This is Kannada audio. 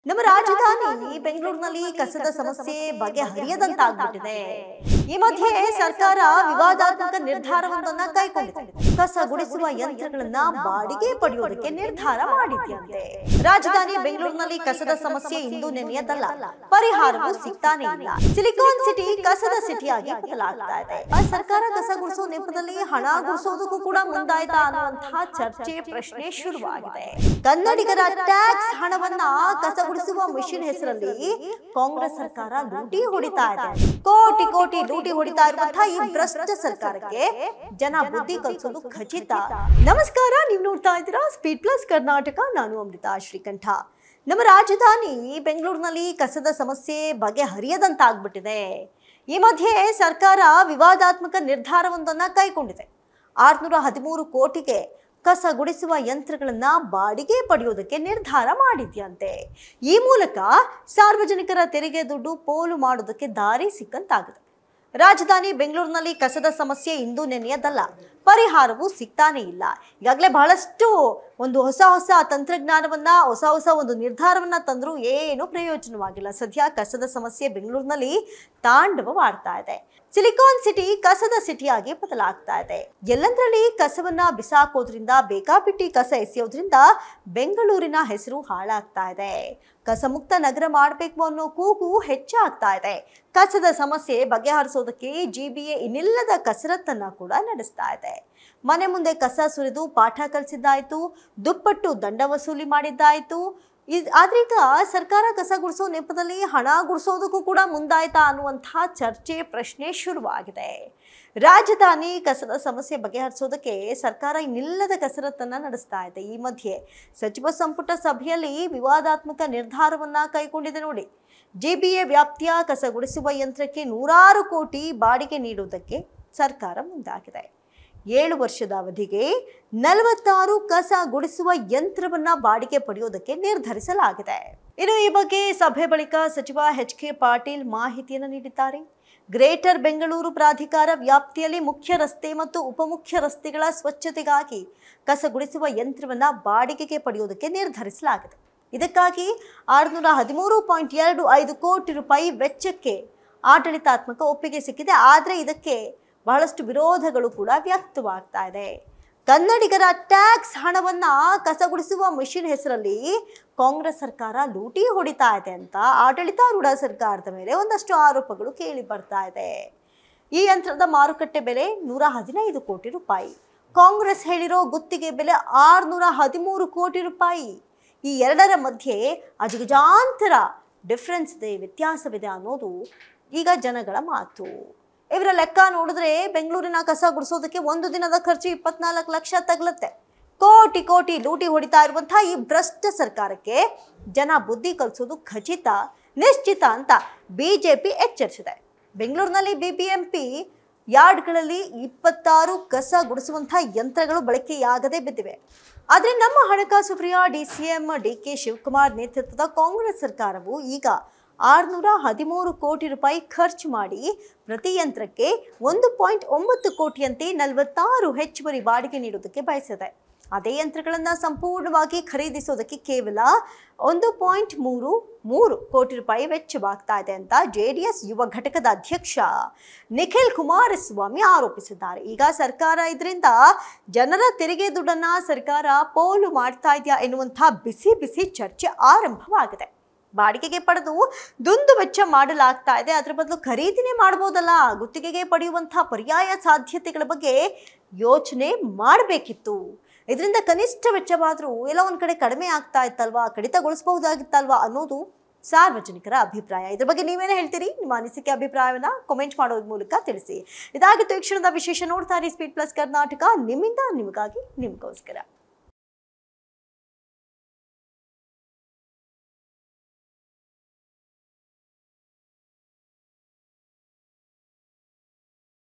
ನಮ್ಮ ರಾಜಧಾನಿ ಬೆಂಗಳೂರಿನಲ್ಲಿ ಕಸದ ಸಮಸ್ಯೆ ಬಗೆಹರಿಯದಂತಾಗ್ಬಿಟ್ಟಿದೆ. ಈ ಮಧ್ಯೆ ಸರ್ಕಾರ ವಿವಾದಾತ್ಮಕ ನಿರ್ಧಾರವೊಂದನ್ನ ಕೈಗೊಂಡಿದೆ. ಕಸ ಗುಡಿಸುವ ಯಂತ್ರಗಳನ್ನ ಬಾಡಿಗೆ ಪಡೆಯುವುದಕ್ಕೆ ನಿರ್ಧಾರ ಮಾಡಿದೆಯಂತೆ. ರಾಜಧಾನಿ ಬೆಂಗಳೂರಿನಲ್ಲಿ ಕಸದ ಸಮಸ್ಯೆ ಇಂದು ನೆನೆಯದಲ್ಲ, ಪರಿಹಾರವೂ ಸಿಗ್ತಾನೆ ಇಲ್ಲ. ಸಿಲಿಕಾನ್ ಸಿಟಿ ಕಸದ ಸಿಟಿಯಾಗಿ ಬದಲಾಗ್ತಾ ಇದೆ. ಸರ್ಕಾರ ಕಸ ಗುಡಿಸುವ ನೆಪದಲ್ಲಿ ಹಣ ಗುಡಿಸೋದಕ್ಕೂ ಕೂಡ ಮುಂದಾಯ್ತಾ ಅನ್ನುವಂತಹ ಚರ್ಚೆ, ಪ್ರಶ್ನೆ ಶುರುವಾಗಿದೆ. ಕನ್ನಡಿಗರ ಟ್ಯಾಕ್ಸ್ ಹಣವನ್ನ ಕಸ ಗುಡಿಸುವ ಮಿಷನ್ ಹೆಸರಲ್ಲಿ ಕಾಂಗ್ರೆಸ್ ಸರ್ಕಾರ ಲೂಟಿ ಹೊಡಿತಾ ಇದೆ. ಕೋಟಿ ಕೋಟಿ ಲೂಟಿ ಹೊಡಿತಾ ಇರುವಂತಹ ಈ ಭ್ರಷ್ಟ ಸರ್ಕಾರಕ್ಕೆ ಜನ ಬುದ್ಧಿ ಕಲಿಸೋದು ಖಚಿತ. ನಮಸ್ಕಾರ, ನೀವು ನೋಡ್ತಾ ಇದ್ದೀರಾ ಸ್ಪೀಡ್ ಪ್ಲಸ್ ಕರ್ನಾಟಕ. ನಾನು ಅಮೃತಾ ಶ್ರೀಕಂಠ. ನಮ್ಮ ರಾಜಧಾನಿ ಬೆಂಗಳೂರಿನಲ್ಲಿ ಕಸದ ಸಮಸ್ಯೆ ಬಗೆಹರಿಯದಂತಾಗ್ಬಿಟ್ಟಿದೆ. ಈ ಮಧ್ಯೆ ಸರ್ಕಾರ ವಿವಾದಾತ್ಮಕ ನಿರ್ಧಾರವೊಂದನ್ನ ಕೈಗೊಂಡಿದೆ. 613 ಕೋಟಿಗೆ ಕಸ ಗುಡಿಸುವ ಯಂತ್ರಗಳನ್ನ ಬಾಡಿಗೆ ಪಡೆಯುವುದಕ್ಕೆ ನಿರ್ಧಾರ ಮಾಡಿದ್ಯಂತೆ. ಈ ಮೂಲಕ ಸಾರ್ವಜನಿಕರ ತೆರಿಗೆ ದುಡ್ಡು ಪೋಲು ಮಾಡೋದಕ್ಕೆ ದಾರಿ ಸಿಕ್ಕಂತಾಗಿದೆ. ರಾಜಧಾನಿ ಬೆಂಗಳೂರಿನಲ್ಲಿ ಕಸದ ಸಮಸ್ಯೆ ಇಂದು ನೆನೆಯದಲ್ಲ, ಪರಿಹಾರವೂ ಸಿಗ್ತಾನೆ ಇಲ್ಲ. ಈಗಾಗಲೇ ಬಹಳಷ್ಟು ಹೊಸ ತಂತ್ರಜ್ಞಾನವನ್ನ, ಹೊಸ ಒಂದು ನಿರ್ಧಾರವನ್ನ ತಂದ್ರು ಏನು ಪ್ರಯೋಜನವಾಗಿಲ್ಲ. ಸದ್ಯ ಕಸದ ಸಮಸ್ಯೆ ಬೆಂಗಳೂರಿನಲ್ಲಿ ತಾಂಡವವಾಡ್ತಾ ಇದೆ. ಸಿಲಿಕಾನ್ ಸಿಟಿ ಕಸದ ಸಿಟಿಯಾಗಿ ಬದಲಾಗ್ತಾ ಇದೆ. ಎಲ್ಲಂದ್ರಲ್ಲಿ ಕಸವನ್ನ ಬಿಸಾಕೋದ್ರಿಂದ, ಬೇಕಾಬಿಟ್ಟಿ ಕಸ ಎಸೆಯೋದ್ರಿಂದ ಬೆಂಗಳೂರಿನ ಹೆಸರು ಹಾಳಾಗ್ತಾ ಇದೆ. ಕಸ ಮುಕ್ತ ನಗರ ಮಾಡಬೇಕು ಅನ್ನೋ ಕೂಗು ಹೆಚ್ಚಾಗ್ತಾ ಇದೆ. ಕಸದ ಸಮಸ್ಯೆ ಬಗೆಹರಿಸೋದಕ್ಕೆ GBA ಇನ್ನಿಲ್ಲದ ಕಸರತ್ತನ್ನ ಕೂಡ ನಡೆಸ್ತಾ ಇದೆ. ಮನೆ ಮುಂದೆ ಕಸ ಸುರಿದು ಪಾಠ ಕಲಿಸಿದ್ದಾಯ್ತು, ದುಪ್ಪಟ್ಟು ದಂಡ ವಸೂಲಿ ಮಾಡಿದ್ದಾಯ್ತು. ಆದ್ರೀಗ ಸರ್ಕಾರ ಕಸ ಗುಡಿಸೋ ನೆಪದಲ್ಲಿ ಹಣ ಗುಡಿಸೋದಕ್ಕೂ ಕೂಡ ಮುಂದಾಯ್ತಾ ಅನ್ನುವಂತಹ ಚರ್ಚೆ, ಪ್ರಶ್ನೆ ಶುರುವಾಗಿದೆ. ರಾಜಧಾನಿ ಕಸದ ಸಮಸ್ಯೆ ಬಗೆಹರಿಸೋದಕ್ಕೆ ಸರ್ಕಾರ ಇನ್ನಿಲ್ಲದ ಕಸರತ್ತನ್ನ ನಡೆಸ್ತಾ ಇದೆ. ಈ ಮಧ್ಯೆ ಸಚಿವ ಸಂಪುಟ ಸಭೆಯಲ್ಲಿ ವಿವಾದಾತ್ಮಕ ನಿರ್ಧಾರವನ್ನ ಕೈಗೊಂಡಿದೆ ನೋಡಿ. GBA ವ್ಯಾಪ್ತಿಯ ಕಸ ಗುಡಿಸುವ ಯಂತ್ರಕ್ಕೆ 100 ಕೋಟಿ ಬಾಡಿಗೆ ನೀಡುವುದಕ್ಕೆ ಸರ್ಕಾರ ಮುಂದಾಗಿದೆ. 7 ವರ್ಷದ ಅವಧಿಗೆ 46 ಕಸ ಗುಡಿಸುವ ಯಂತ್ರವನ್ನ ಬಾಡಿಗೆ ಪಡೆಯುವುದಕ್ಕೆ ನಿರ್ಧರಿಸಲಾಗಿದೆ. ಇನ್ನು ಈ ಬಗ್ಗೆ ಸಭೆ ಬಳಿಕ ಸಚಿವ HK ಪಾಟೀಲ್ ಮಾಹಿತಿಯನ್ನು ನೀಡಿದ್ದಾರೆ. ಗ್ರೇಟರ್ ಬೆಂಗಳೂರು ಪ್ರಾಧಿಕಾರ ವ್ಯಾಪ್ತಿಯಲ್ಲಿ ಮುಖ್ಯ ರಸ್ತೆ ಮತ್ತು ಉಪಮುಖ್ಯ ರಸ್ತೆಗಳ ಸ್ವಚ್ಛತೆಗಾಗಿ ಕಸ ಗುಡಿಸುವ ಯಂತ್ರವನ್ನ ಬಾಡಿಗೆಗೆ ಪಡೆಯುವುದಕ್ಕೆ ನಿರ್ಧರಿಸಲಾಗಿದೆ. ಇದಕ್ಕಾಗಿ 613.25 ಕೋಟಿ ರೂಪಾಯಿ ವೆಚ್ಚಕ್ಕೆ ಆಡಳಿತಾತ್ಮಕ ಒಪ್ಪಿಗೆ ಸಿಕ್ಕಿದೆ. ಆದರೆ ಇದಕ್ಕೆ ಬಹಳಷ್ಟು ವಿರೋಧಗಳು ಕೂಡ ವ್ಯಕ್ತವಾಗ್ತಾ ಇದೆ. ಕನ್ನಡಿಗರ ಟ್ಯಾಕ್ಸ್ ಹಣವನ್ನ ಕಸ ಗುಡಿಸುವ ಮಿಷನ್ ಹೆಸರಲ್ಲಿ ಕಾಂಗ್ರೆಸ್ ಸರ್ಕಾರ ಲೂಟಿ ಹೊಡಿತಾ ಇದೆ ಅಂತ ಆಡಳಿತಾರೂಢ ಸರ್ಕಾರದ ಮೇಲೆ ಒಂದಷ್ಟು ಆರೋಪಗಳು ಕೇಳಿ ಬರ್ತಾ ಇದೆ. ಈ ಯಂತ್ರದ ಮಾರುಕಟ್ಟೆ ಬೆಲೆ 115 ಕೋಟಿ ರೂಪಾಯಿ. ಕಾಂಗ್ರೆಸ್ ಹೇಳಿರೋ ಗುತ್ತಿಗೆ ಬೆಲೆ 613 ಕೋಟಿ ರೂಪಾಯಿ. ಈ ಎರಡರ ಮಧ್ಯೆ ಅಜಗಜಾಂತರ ಡಿಫ್ರೆನ್ಸ್ ಇದೆ, ವ್ಯತ್ಯಾಸವಿದೆ ಅನ್ನೋದು ಈಗ ಜನಗಳ ಮಾತು. ಇವರ ಲೆಕ್ಕ ನೋಡಿದ್ರೆ ಬೆಂಗಳೂರಿನ ಕಸ ಗುಡಿಸೋದಕ್ಕೆ ಒಂದು ದಿನದ ಖರ್ಚು 24 ಲಕ್ಷ ತಗಲುತ್ತೆ. ಕೋಟಿ ಕೋಟಿ ಲೂಟಿ ಹೊಡಿತಾ ಇರುವಂತಹ ಈ ಭ್ರಷ್ಟ ಸರ್ಕಾರಕ್ಕೆ ಜನ ಬುದ್ಧಿ ಕಲಿಸೋದು ಖಚಿತ, ನಿಶ್ಚಿತ ಅಂತ ಬಿಜೆಪಿ ಎಚ್ಚರಿಸಿದೆ. ಬೆಂಗಳೂರಿನಲ್ಲಿ BBMP ಯಾರ್ಡ್ಗಳಲ್ಲಿ 26 ಕಸ ಗುಡಿಸುವಂತಹ ಯಂತ್ರಗಳು ಬಳಕೆಯಾಗದೆ ಬಿದ್ದಿವೆ. ಆದರೆ ನಮ್ಮ ಹಣಕಾಸು ಪ್ರಿಯ DCM DK ಶಿವಕುಮಾರ್ ನೇತೃತ್ವದ ಕಾಂಗ್ರೆಸ್ ಸರ್ಕಾರವು ಈಗ 613 ಕೋಟಿ ರೂಪಾಯಿ ಖರ್ಚು ಮಾಡಿ ಪ್ರತಿ ಯಂತ್ರಕ್ಕೆ 1.9 ಕೋಟಿಯಂತೆ 46 ಹೆಚ್ಚುವರಿ ಬಾಡಿಗೆ ನೀಡುವುದಕ್ಕೆ ಬಯಸಿದೆ. ಅದೇ ಯಂತ್ರಗಳನ್ನು ಸಂಪೂರ್ಣವಾಗಿ ಖರೀದಿಸೋದಕ್ಕೆ ಕೇವಲ 1.33 ಕೋಟಿ ರೂಪಾಯಿ ವೆಚ್ಚವಾಗ್ತಾ ಇದೆ ಅಂತ JDS ಯುವ ಘಟಕದ ಅಧ್ಯಕ್ಷ ನಿಖಿಲ್ ಕುಮಾರಸ್ವಾಮಿ ಆರೋಪಿಸಿದ್ದಾರೆ. ಈಗ ಸರ್ಕಾರ ಇದರಿಂದ ಜನರ ತೆರಿಗೆ ದುಡ್ಡನ್ನ ಸರ್ಕಾರ ಪೋಲು ಮಾಡ್ತಾ ಇದೆಯಾ ಎನ್ನುವಂತಹ ಬಿಸಿ ಚರ್ಚೆ ಆರಂಭವಾಗಿದೆ. ಬಾಡಿಗೆಗೆ ಪಡೆದು ದುಂದು ವೆಚ್ಚ ಮಾಡಲಾಗ್ತಾ ಇದೆ. ಅದರ ಬದಲು ಖರೀದಿನೇ ಮಾಡಬಹುದಲ್ಲ. ಗುತ್ತಿಗೆಗೆ ಪಡೆಯುವಂತಹ ಪರ್ಯಾಯ ಸಾಧ್ಯತೆಗಳ ಬಗ್ಗೆ ಯೋಚನೆ ಮಾಡಬೇಕಿತ್ತು. ಇದರಿಂದ ಕನಿಷ್ಠ ವೆಚ್ಚವಾದರೂ ಎಲ್ಲ ಒಂದ್ ಕಡೆ ಕಡಿಮೆ ಆಗ್ತಾ ಇತ್ತಲ್ವಾ, ಕಡಿತಗೊಳಿಸಬಹುದಾಗಿತ್ತಲ್ವಾ ಅನ್ನೋದು ಸಾರ್ವಜನಿಕರ ಅಭಿಪ್ರಾಯ. ಇದ್ರ ಬಗ್ಗೆ ನೀವೇನೇ ಹೇಳ್ತೀರಿ? ನಿಮ್ಮ ಅನಿಸಿಕೆ, ಅಭಿಪ್ರಾಯವನ್ನ ಕಾಮೆಂಟ್ ಮಾಡೋದ್ರ ಮೂಲಕ ತಿಳಿಸಿ. ಇದಾಗಿತ್ತು ಈ ಕ್ಷಣದ ವಿಶೇಷ. ನೋಡ್ತಾ ಇರಿ ಸ್ಪೀಡ್ ಪ್ಲಸ್ ಕರ್ನಾಟಕ, ನಿಮ್ಮಿಂದ ನಿಮಗಾಗಿ, ನಿಮಗೋಸ್ಕರ.